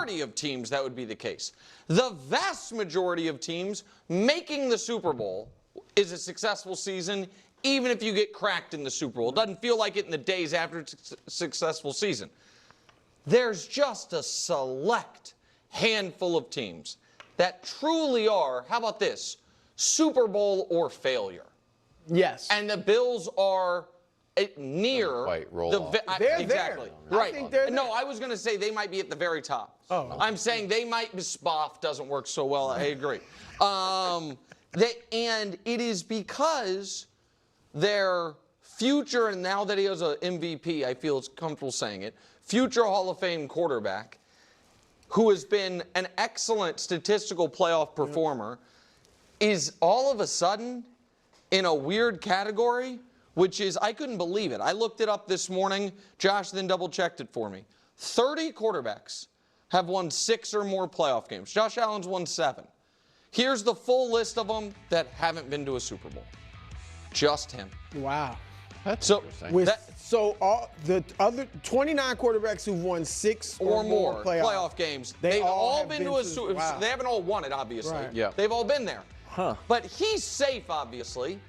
minority of teams that would be the case. The vast majority of teams making the Super Bowl is a successful season, even if you get cracked in the Super Bowl. It doesn't feel like it in the days after it's a successful season. There's just a select handful of teams that truly are, how about this, Super Bowl or failure. Yes. And the Bills are near quite roll the off. They're exactly there. right. I think they're No, there. I was going to say they might be at the very top. Oh. I'm saying they might. Spoff doesn't work so well. I agree. And it is because their future, and now that he has an MVP, I feel it's comfortable saying it. Future Hall of Fame quarterback, who has been an excellent statistical playoff performer, is all of a sudden in a weird category, which is, I couldn't believe it. I looked it up this morning. Josh then double-checked it for me. 30 quarterbacks have won 6 or more playoff games. Josh Allen's won 7. Here's the full list of them that haven't been to a Super Bowl. Just him. Wow. That's So, interesting. So all the other 29 quarterbacks who've won 6 or more playoff games. They They've all have been to a Super Bowl. wow. They haven't all won it, obviously. Right. Yeah. They've all been there. Huh. But he's safe, obviously.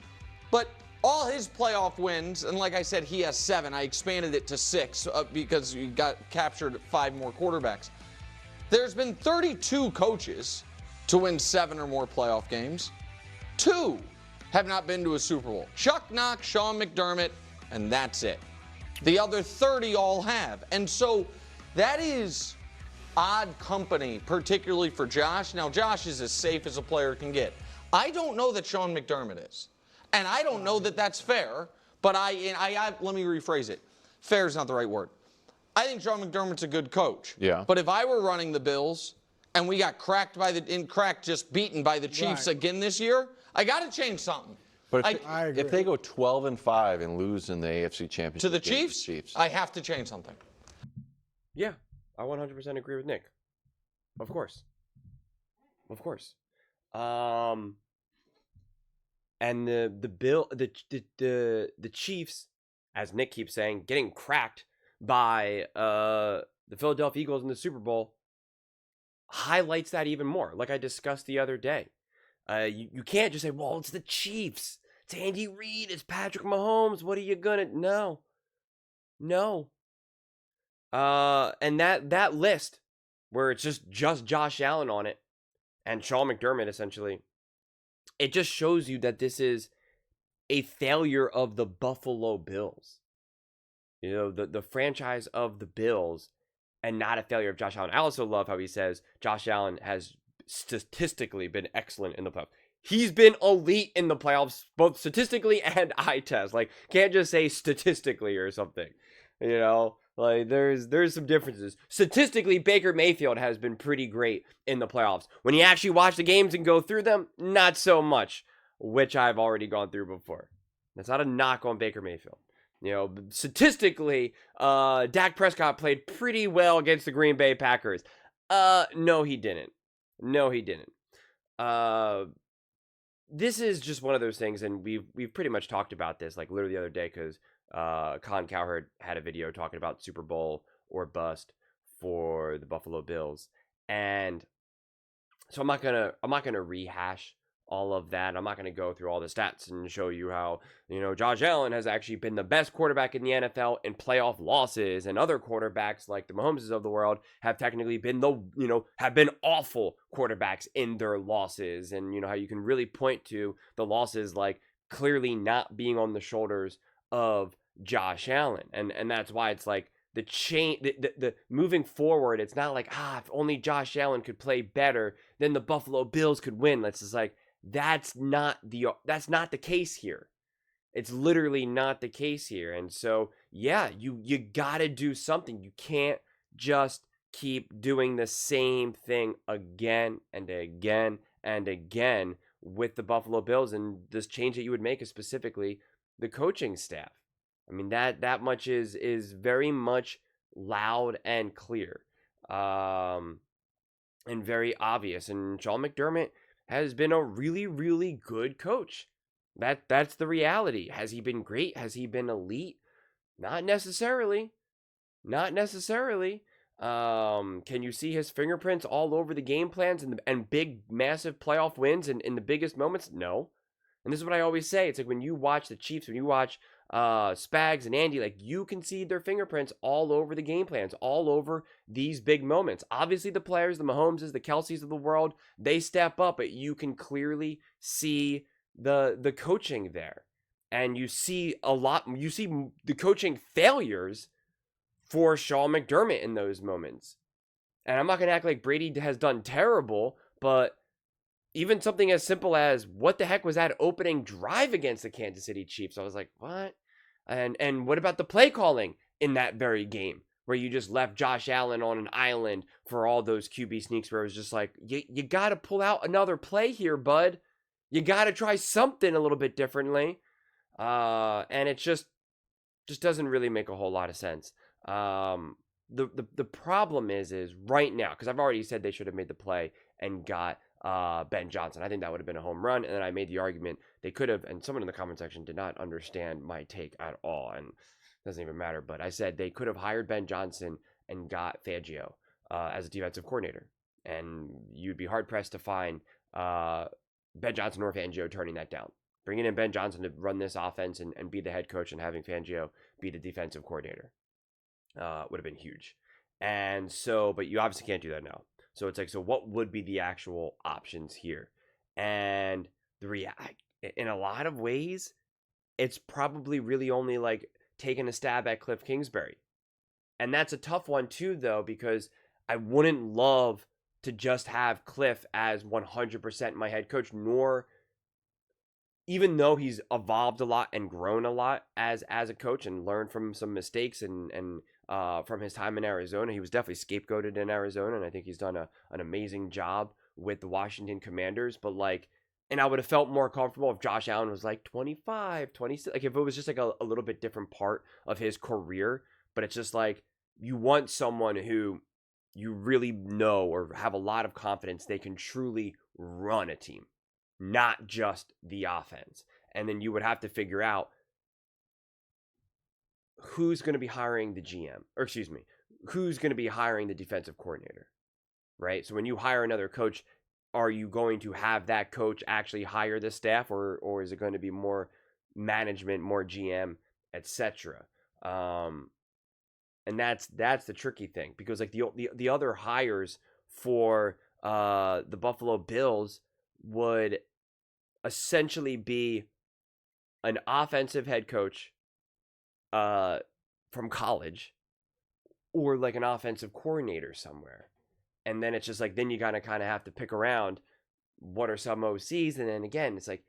But all his playoff wins, and like I said, he has 7. I expanded it to 6 because he got captured 5 more quarterbacks. There's been 32 coaches to win 7 or more playoff games. 2 have not been to a Super Bowl. Chuck Knox, Sean McDermott, and that's it. The other 30 all have. And so that is odd company, particularly for Josh. Now, Josh is as safe as a player can get. I don't know that Sean McDermott is. And I don't know that that's fair, but let me rephrase it. Fair is not the right word. I think Sean McDermott's a good coach. Yeah. But if I were running the Bills and we got just beaten by the Chiefs Right. again this year, I got to change something. But I agree. if they go 12-5 and lose in the AFC Championship To the game Chiefs, I have to change something. Yeah, I 100% agree with Nick. Of course. Of course. And the Chiefs, as Nick keeps saying, getting cracked by the Philadelphia Eagles in the Super Bowl highlights that even more. Like I discussed the other day, you can't just say, "Well, it's the Chiefs, it's Andy Reid, it's Patrick Mahomes. What are you gonna?" No. And that list where it's just Josh Allen on it and Sean McDermott essentially, it just shows you that this is a failure of the Buffalo Bills. You know, the franchise of the Bills, and not a failure of Josh Allen. I also love how he says Josh Allen has statistically been excellent in the playoffs. He's been elite in the playoffs, both statistically and eye test. Like, can't just say statistically or something. You know, like there's some differences. Statistically, Baker Mayfield has been pretty great in the playoffs. When you actually watch the games and go through them, not so much, which I've already gone through before. That's not a knock on Baker Mayfield. You know, statistically, Dak Prescott played pretty well against the Green Bay Packers. No, he didn't. This is just one of those things, and we've pretty much talked about this, like literally the other day, because Colin Cowherd had a video talking about Super Bowl or bust for the Buffalo Bills, and so I'm not gonna rehash all of that. I'm not going to go through all the stats and show you how, you know, Josh Allen has actually been the best quarterback in the NFL in playoff losses, and other quarterbacks like the Mahomeses of the world have technically been have been awful quarterbacks in their losses, and you know how you can really point to the losses like clearly not being on the shoulders of Josh Allen, and that's why it's like the moving forward, it's not like if only Josh Allen could play better, then the Buffalo Bills could win. That's just like, that's not the case here. It's literally not the case here. And so, yeah, you gotta do something. You can't just keep doing the same thing again and again and again with the Buffalo Bills. And this change that you would make is specifically the coaching staff. I mean, that much is very much loud and clear, and very obvious. And Sean McDermott has been a really, really good coach. That's the reality. Has he been great? Has he been elite? Not necessarily. Can you see his fingerprints all over the game plans and big, massive playoff wins in the biggest moments? No. And this is what I always say. It's like when you watch the Chiefs, when you watch Spags and Andy, like you can see their fingerprints all over the game plans, all over these big moments. Obviously, the players, the Mahomeses, the Kelseys of the world, they step up, but you can clearly see the coaching there. And you see the coaching failures for Sean McDermott in those moments. And I'm not going to act like Brady has done terrible, but even something as simple as what the heck was that opening drive against the Kansas City Chiefs? I was like, what? And what about the play calling in that very game where you just left Josh Allen on an island for all those QB sneaks where it was just like, you got to pull out another play here, bud. You got to try something a little bit differently. And it just doesn't really make a whole lot of sense. The problem is right now, because I've already said they should have made the play and got Ben Johnson. I think that would have been a home run. And then I made the argument they could have, and someone in the comment section did not understand my take at all. And it doesn't even matter. But I said they could have hired Ben Johnson and got Fangio as a defensive coordinator. And you'd be hard pressed to find Ben Johnson or Fangio turning that down. Bringing in Ben Johnson to run this offense and be the head coach and having Fangio be the defensive coordinator would have been huge. And so, but you obviously can't do that now. So it's like, so what would be the actual options here? And in a lot of ways, it's probably really only like taking a stab at Cliff Kingsbury. And that's a tough one too, though, because I wouldn't love to just have Cliff as 100% my head coach, nor, even though he's evolved a lot and grown a lot as a coach and learned from some mistakes and from his time in Arizona. He was definitely scapegoated in Arizona, and I think he's done an amazing job with the Washington Commanders. But like, and I would have felt more comfortable if Josh Allen was like 25, 26, like if it was just like a little bit different part of his career. But it's just like, you want someone who you really know or have a lot of confidence they can truly run a team, not just the offense. And then you would have to figure out who's going to be hiring the GM, or excuse me, who's going to be hiring the defensive coordinator, right? So when you hire another coach, are you going to have that coach actually hire the staff, or is it going to be more management, more GM, etc.? And that's the tricky thing, because like the other hires for the Buffalo Bills would essentially be an offensive head coach from college, or like an offensive coordinator somewhere. And then it's just like, then you gotta kind of have to pick around what are some OCs. And then again, it's like,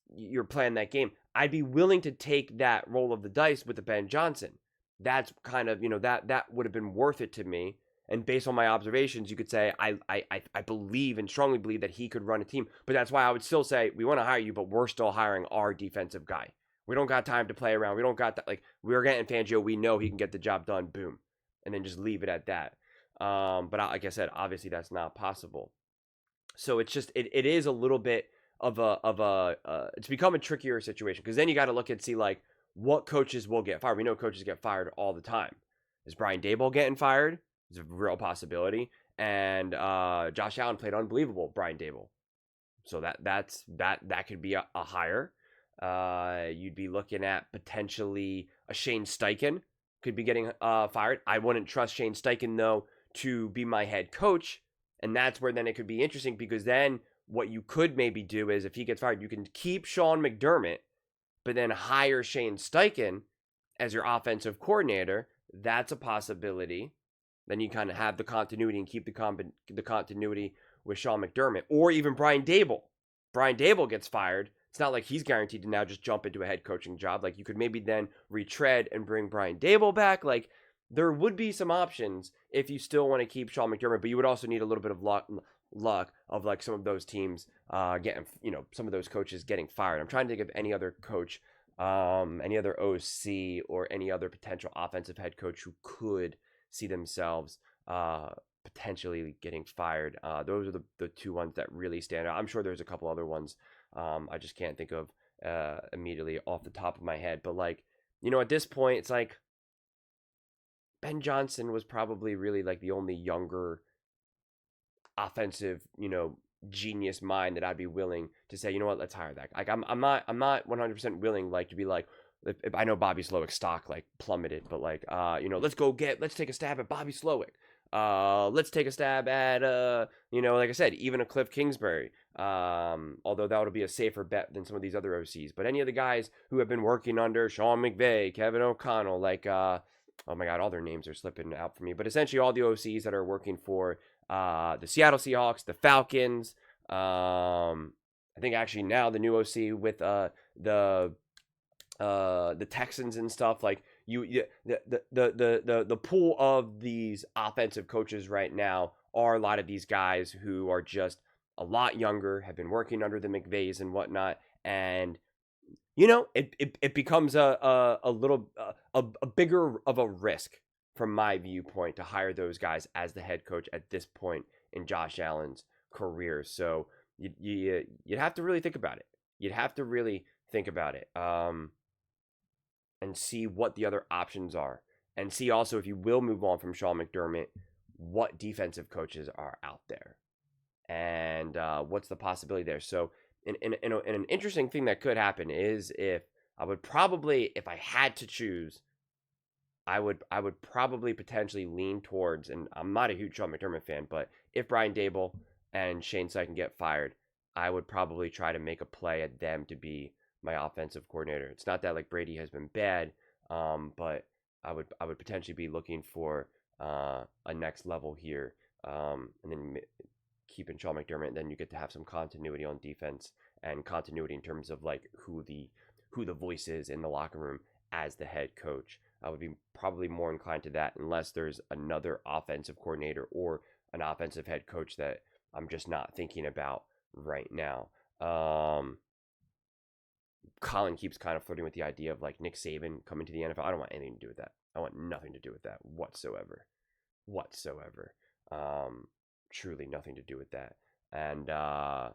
you're playing that game. I'd be willing to take that roll of the dice with the Ben Johnson. That's kind of, that would have been worth it to me. And based on my observations, you could say I believe and strongly believe that he could run a team. But that's why I would still say, we want to hire you, but we're still hiring our defensive guy. We don't got time to play around. We don't got that. Like, we're getting Fangio. We know he can get the job done. Boom. And then just leave it at that. But like I said, obviously that's not possible. So it's just, it is a little bit of it's become a trickier situation, because then you got to look and see like what coaches will get fired. We know coaches get fired all the time. Is Brian Daboll getting fired? It's a real possibility. And Josh Allen played unbelievable, Brian Daboll. So that could be a hire. You'd be looking at potentially a Shane Steichen could be getting fired. I wouldn't trust Shane Steichen, though, to be my head coach. And that's where then it could be interesting, because then what you could maybe do is, if he gets fired, you can keep Sean McDermott, but then hire Shane Steichen as your offensive coordinator. That's a possibility. Then you kind of have the continuity and keep the continuity with Sean McDermott, or even Brian Daboll. Brian Daboll gets fired. It's not like he's guaranteed to now just jump into a head coaching job. Like, you could maybe then retread and bring Brian Daboll back. Like, there would be some options if you still want to keep Sean McDermott, but you would also need a little bit of luck of like some of those teams getting, some of those coaches getting fired. I'm trying to think of any other coach, any other OC, or any other potential offensive head coach who could see themselves potentially getting fired. Those are the two ones that really stand out. I'm sure there's a couple other ones I just can't think of immediately off the top of my head. But like, at this point, it's like, Ben Johnson was probably really like the only younger offensive, genius mind that I'd be willing to say, you know what, let's hire that. Like I'm not 100% willing like to be like, if I know Bobby Slowick's stock like plummeted, but like let's take a stab at Bobby Slowick. Let's take a stab at like I said, even a Cliff Kingsbury. Although that would be a safer bet than some of these other OCs. But any of the guys who have been working under Sean McVay, Kevin O'Connell, like oh my God, all their names are slipping out for me. But essentially all the OCs that are working for the Seattle Seahawks, the Falcons. I think actually now the new OC with the Texans and stuff, like the pool of these offensive coaches right now are a lot of these guys who are just a lot younger, have been working under the McVays and whatnot, and it becomes a little a bigger of a risk from my viewpoint to hire those guys as the head coach at this point in Josh Allen's career. So you'd have to really think about it. You'd have to really think about it. And see what the other options are. And see also, if you will move on from Sean McDermott, what defensive coaches are out there. And what's the possibility there. So an interesting thing that could happen is if I had to choose, I would probably potentially lean towards, and I'm not a huge Sean McDermott fan, but if Brian Daboll and Shane Steichen get fired, I would probably try to make a play at them to be my offensive coordinator. It's not that like Brady has been bad, but I would potentially be looking for a next level here, and then keeping Sean McDermott. And then you get to have some continuity on defense and continuity in terms of like who the voice is in the locker room as the head coach. I would be probably more inclined to that unless there's another offensive coordinator or an offensive head coach that I'm just not thinking about right now. Colin keeps kind of flirting with the idea of like Nick Saban coming to the NFL. I don't want anything to do with that. I want nothing to do with that whatsoever. Truly nothing to do with that. And I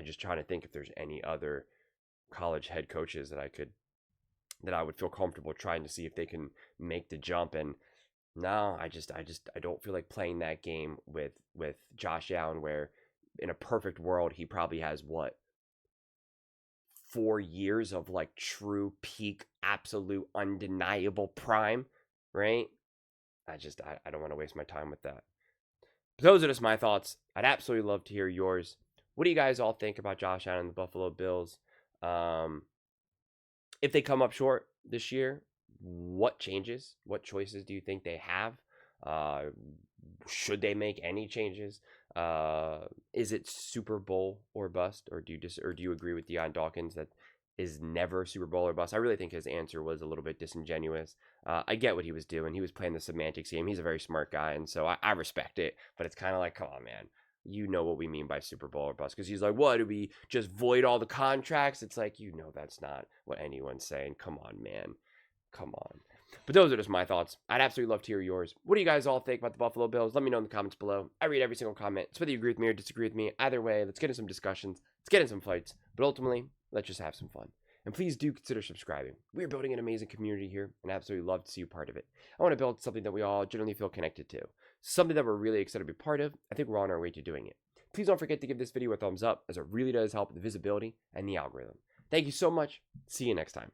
just trying to think if there's any other college head coaches that I would feel comfortable trying to see if they can make the jump. And no, I don't feel like playing that game with Josh Allen, where in a perfect world he probably has 4 years of like true peak, absolute, undeniable prime, right? I don't want to waste my time with that. But those are just my thoughts. I'd absolutely love to hear yours. What do you guys all think about Josh Allen and the Buffalo Bills? If they come up short this year, what changes? What choices do you think they have? Should they make any changes? Is it Super Bowl or bust, or do you agree with Deion Dawkins that is never Super Bowl or bust? I really think his answer was a little bit disingenuous. I get what he was doing. He was playing the semantics game. He's a very smart guy, and so I respect it. But it's kind of like, come on, man. You know what we mean by Super Bowl or bust. Because he's like, what, do we just void all the contracts? It's like, that's not what anyone's saying. Come on, man. Come on. But those are just my thoughts. I'd absolutely love to hear yours. What do you guys all think about the Buffalo Bills? Let me know in the comments below. I read every single comment. It's whether you agree with me or disagree with me. Either way, let's get in some discussions. Let's get in some fights. But ultimately, let's just have some fun. And please do consider subscribing. We're building an amazing community here, and I absolutely love to see you part of it. I want to build something that we all generally feel connected to. Something that we're really excited to be part of. I think we're on our way to doing it. Please don't forget to give this video a thumbs up, as it really does help with the visibility and the algorithm. Thank you so much. See you next time.